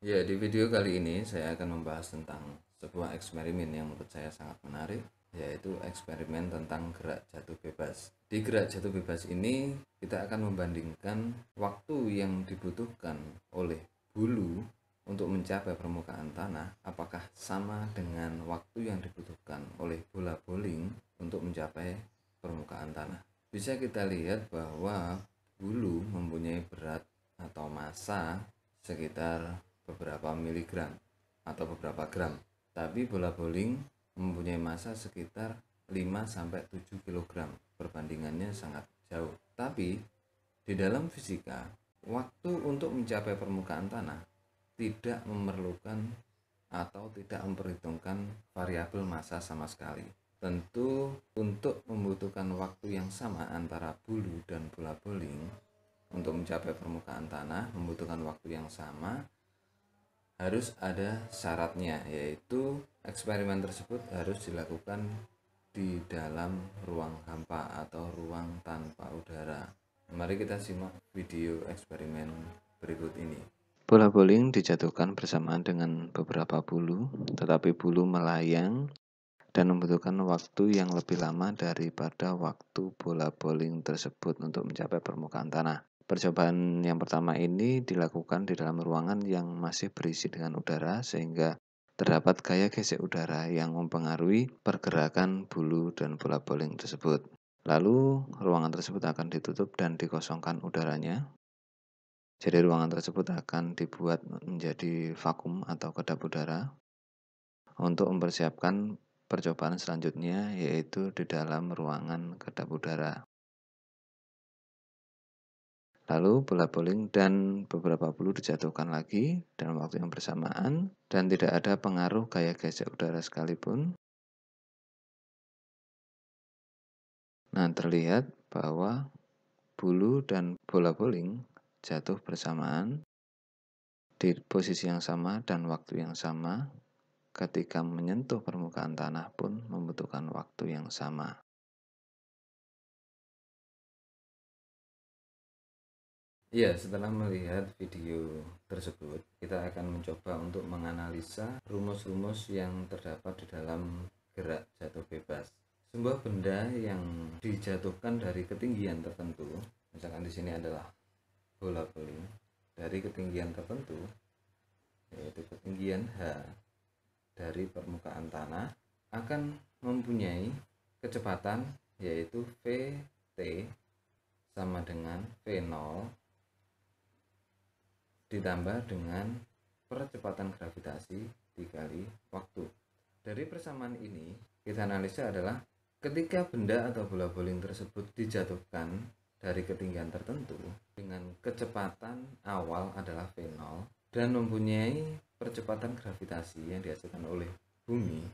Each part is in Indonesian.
Ya, di video kali ini saya akan membahas tentang sebuah eksperimen yang menurut saya sangat menarik, yaitu eksperimen tentang gerak jatuh bebas. Di gerak jatuh bebas ini, kita akan membandingkan waktu yang dibutuhkan oleh bulu untuk mencapai permukaan tanah, apakah sama dengan waktu yang dibutuhkan oleh bola bowling untuk mencapai permukaan tanah. Bisa kita lihat bahwa bulu mempunyai berat atau massa sekitar beberapa miligram atau beberapa gram. Tapi bola bowling mempunyai massa sekitar 5-7 kg. Perbandingannya sangat jauh. Tapi di dalam fisika, waktu untuk mencapai permukaan tanah tidak memerlukan atau tidak memperhitungkan variabel massa sama sekali. Tentu untuk membutuhkan waktu yang sama antara bulu dan bola bowling untuk mencapai permukaan tanah membutuhkan waktu yang sama, harus ada syaratnya, yaitu eksperimen tersebut harus dilakukan di dalam ruang hampa atau ruang tanpa udara. Mari kita simak video eksperimen berikut ini. Bola bowling dijatuhkan bersamaan dengan beberapa bulu, tetapi bulu melayang dan membutuhkan waktu yang lebih lama daripada waktu bola bowling tersebut untuk mencapai permukaan tanah. Percobaan yang pertama ini dilakukan di dalam ruangan yang masih berisi dengan udara, sehingga terdapat gaya gesek udara yang mempengaruhi pergerakan bulu dan bola bowling tersebut. Lalu ruangan tersebut akan ditutup dan dikosongkan udaranya. Jadi ruangan tersebut akan dibuat menjadi vakum atau kedap udara untuk mempersiapkan percobaan selanjutnya, yaitu di dalam ruangan kedap udara. Lalu bola bowling dan beberapa bulu dijatuhkan lagi dalam waktu yang bersamaan dan tidak ada pengaruh gaya gesek udara sekalipun. Nah, terlihat bahwa bulu dan bola bowling jatuh bersamaan di posisi yang sama dan waktu yang sama. Ketika menyentuh permukaan tanah pun membutuhkan waktu yang sama. Ya, setelah melihat video tersebut, kita akan mencoba untuk menganalisa rumus-rumus yang terdapat di dalam gerak jatuh bebas. Sebuah benda yang dijatuhkan dari ketinggian tertentu, misalkan di sini adalah bola bowling, dari ketinggian tertentu, yaitu ketinggian H dari permukaan tanah, akan mempunyai kecepatan yaitu Vt sama dengan V0 ditambah dengan percepatan gravitasi dikali waktu. Dari persamaan ini, kita analisa adalah ketika benda atau bola bowling tersebut dijatuhkan dari ketinggian tertentu dengan kecepatan awal adalah V0 dan mempunyai percepatan gravitasi yang dihasilkan oleh bumi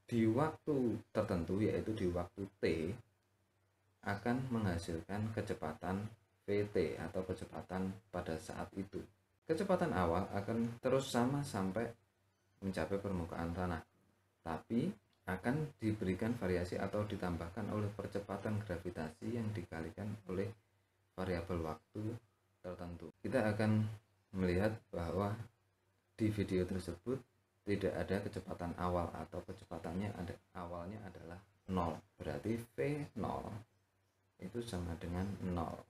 di waktu tertentu, yaitu di waktu T, akan menghasilkan kecepatan Vt atau kecepatan pada saat itu. Kecepatan awal akan terus sama sampai mencapai permukaan tanah, tapi akan diberikan variasi atau ditambahkan oleh percepatan gravitasi yang dikalikan oleh variabel waktu tertentu. Kita akan melihat bahwa di video tersebut tidak ada kecepatan awal atau kecepatannya awalnya adalah 0. Berarti V0 itu sama dengan 0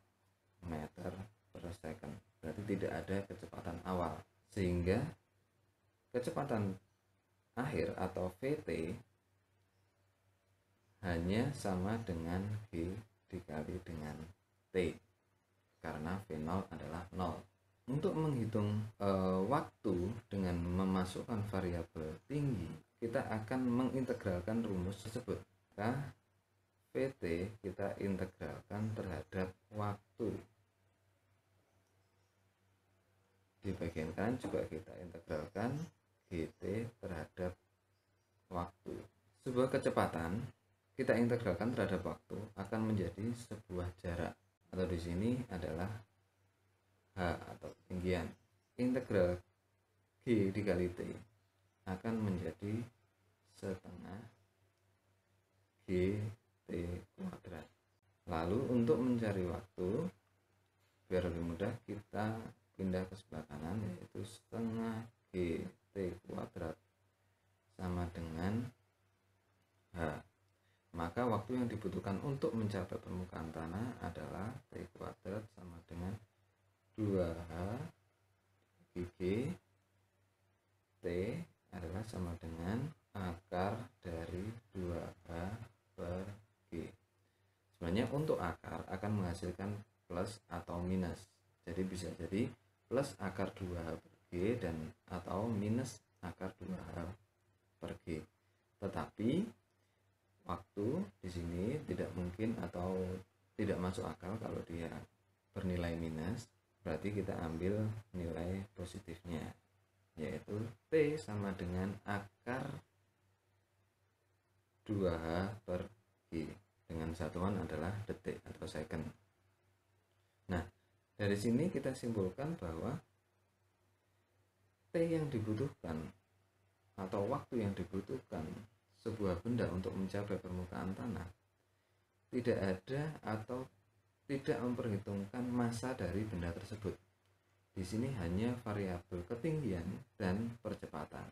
meter per second. Berarti tidak ada kecepatan awal, sehingga kecepatan akhir atau Vt hanya sama dengan G dikali dengan T, karena V0 adalah 0. Untuk menghitung waktu dengan memasukkan variabel tinggi, kita akan mengintegralkan rumus tersebut. Maka Vt kita integralkan terhadap waktu. Di bagian kanan juga kita integralkan Gt terhadap waktu. Sebuah kecepatan kita integralkan terhadap waktu akan menjadi sebuah jarak, atau di sini adalah H atau ketinggian. Integral G dikali T akan menjadi setengah Gt kuadrat. Lalu untuk mencari waktu, biar lebih mudah kita pindah ke sebelah kanan, yaitu setengah waktu yang dibutuhkan untuk mencapai permukaan tanah adalah T kuadrat sama dengan 2H G. T adalah sama dengan akar dari 2H per G. Sebenarnya untuk akar akan menghasilkan plus atau minus. Jadi bisa jadi plus akar 2H per G dan atau minus akar 2H per G. Tetapi waktu di sini tidak mungkin atau tidak masuk akal kalau dia bernilai minus. Berarti kita ambil nilai positifnya, yaitu T sama dengan akar 2H per G dengan satuan adalah detik atau second. Nah, dari sini kita simpulkan bahwa T yang dibutuhkan atau waktu yang dibutuhkan sebuah benda untuk mencapai permukaan tanah tidak ada atau tidak memperhitungkan massa dari benda tersebut. Di sini hanya variabel ketinggian dan percepatan.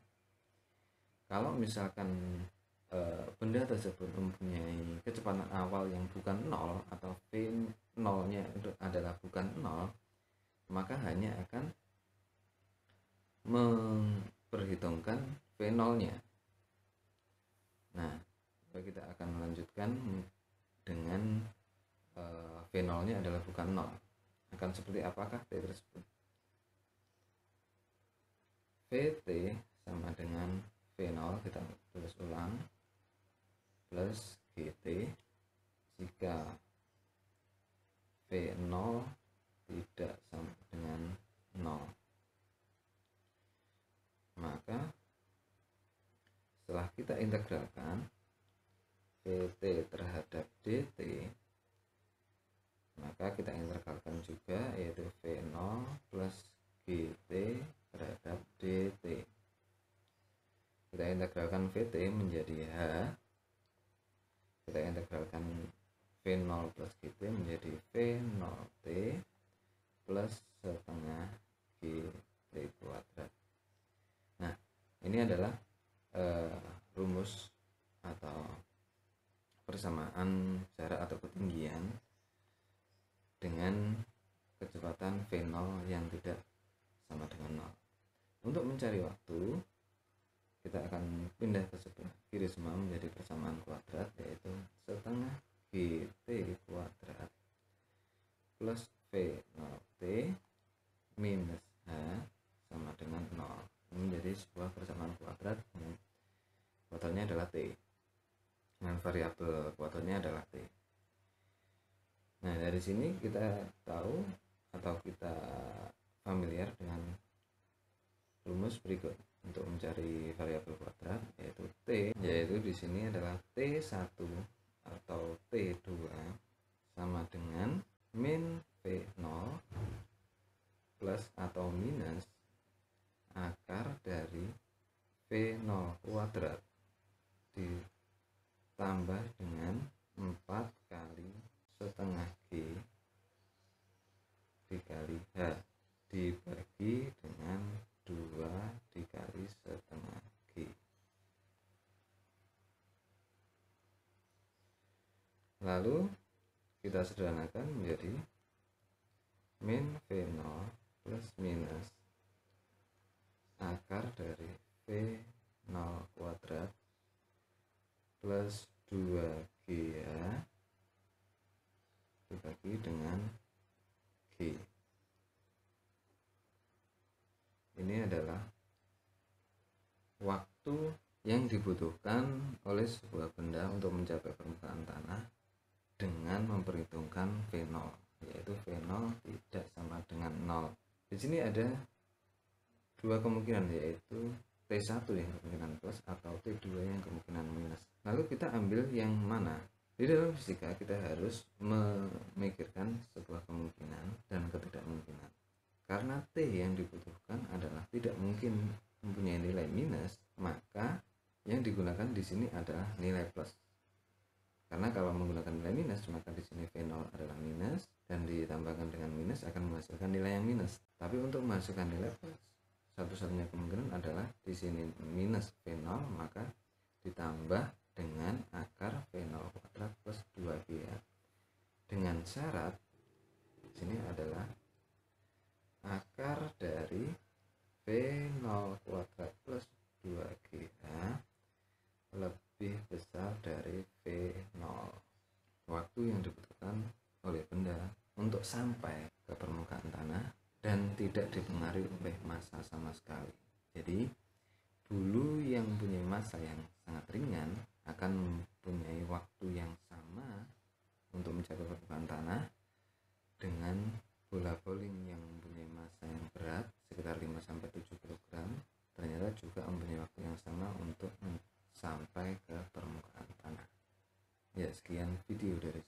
Kalau misalkan benda tersebut mempunyai kecepatan awal yang bukan 0 atau V0-nya adalah bukan 0, maka hanya akan memperhitungkan V0-nya. Nah, kita akan melanjutkan dengan V0-nya adalah bukan 0. Akan seperti apakah T tersebut? Vt sama dengan V0, kita tulis ulang, plus Gt jika V0 tidak sama dengan 0. Maka setelah kita integralkan Vt terhadap dt, maka kita integralkan juga, yaitu V0 plus Gt terhadap dt. Kita integralkan Vt menjadi H, kita integralkan V0 plus Gt menjadi V0t plus setengah Gt kuadrat. Nah, ini adalah rumus atau persamaan jarak atau ketinggian dengan kecepatan V0 yang tidak sama dengan 0. Untuk mencari waktu, kita akan pindah ke sebelah kiri semua menjadi persamaan kuadrat, yaitu setengah Gt kuadrat plus V0t minus H sama dengan 0. Ini menjadi sebuah persamaan kuadrat dengan kuadratnya adalah T, dengan variabel kuadratnya adalah T. Nah, dari sini kita tahu atau kita familiar dengan rumus berikut untuk mencari variabel kuadrat, yaitu T, yaitu di sini adalah T1 atau T2 sama dengan min V0 plus atau minus akar dari V0 kuadrat ditambah dengan 4 kali setengah G dikali H dibagi dengan 2 dikali setengah G. Lalu kita sederhanakan menjadi min V0 plus minus akar dari V0 kuadrat plus 2GH dibagi dengan G. Ini adalah waktu yang dibutuhkan oleh sebuah benda untuk mencapai permukaan tanah dengan memperhitungkan V0, yaitu V0 tidak sama dengan 0. Di sini ada dua kemungkinan, yaitu T1 yang kemungkinan plus atau T2 yang kemungkinan minus. Lalu kita ambil yang mana? Di dalam fisika kita harus memikirkan sebuah kemungkinan dan ketidakmungkinan. Karena T yang dibutuhkan adalah tidak mungkin mempunyai nilai minus, maka yang digunakan di sini adalah nilai plus. Karena kalau menggunakan nilai minus, maka di sini V0 adalah minus dan ditambahkan dengan minus akan menghasilkan nilai yang minus. Tapi untuk menghasilkan nilai plus, satu-satunya kemungkinan adalah di sini minus V0, maka ditambah dengan akar V0 kuadrat plus 2GA. Dengan syarat sini adalah akar dari V0 kuadrat plus 2GA lebih besar dari V0. Waktu yang dibutuhkan oleh benda untuk sampai ke permukaan tanah dan tidak dipengaruhi oleh massa sama sekali. Jadi bulu yang punya massa yang sangat ringan akan mempunyai waktu yang sama untuk mencapai permukaan tanah dengan bola bowling yang mempunyai massa yang berat sekitar 5-7 kg ternyata juga mempunyai waktu yang sama untuk sampai ke permukaan tanah. Ya, sekian video dari